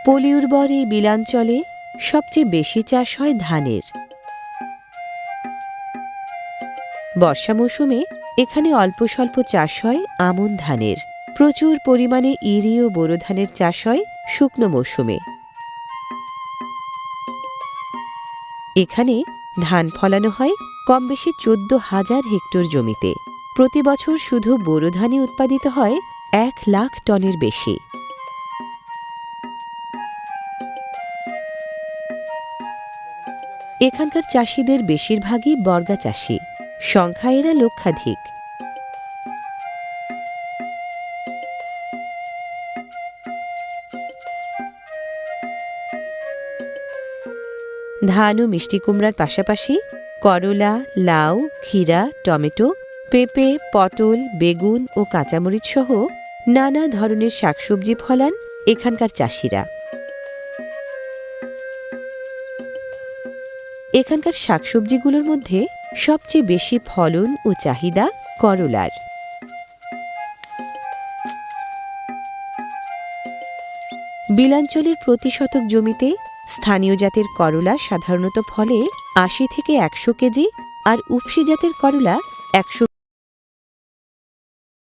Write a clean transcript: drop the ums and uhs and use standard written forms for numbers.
পলি উর্বর এই বিলাঞ্চলে সবচেয়ে বেশি চাষ হয় ধানের। বর্ষা মৌসুমে এখানে অল্প স্বল্প চাষ হয় আমন ধানের। প্রচুর পরিমাণে ইরি ও বোরো ধানের চাষ হয় শুকনো মৌসুমে। এখানে ধান ফলানো হয় কম বেশি 14,000 হেক্টর জমিতে। প্রতি বছর শুধু বোরো ধানই উৎপাদিত হয় 1 লাখ টনের বেশি। এখানকার চাষিদের বেশিরভাগই বর্গা চাষি, সংখ্যায় এরা লক্ষাধিক। ধান ও মিষ্টি কুমড়ার পাশাপাশি করলা, লাউ, ক্ষীরা, টমেটো, পেঁপে, পটল, বেগুন ও কাঁচামরিচ সহ নানা ধরনের শাকসবজি ফলান এখানকার চাষিরা। এখানকার শাকসবজিগুলোর মধ্যে সবচেয়ে বেশি ফলন ও চাহিদা করলার। বিলাঞ্চলের প্রতি শতক জমিতে স্থানীয় জাতের করলা সাধারণত ফলে 80 থেকে 100 কেজি, আর উপসি জাতের করলা 100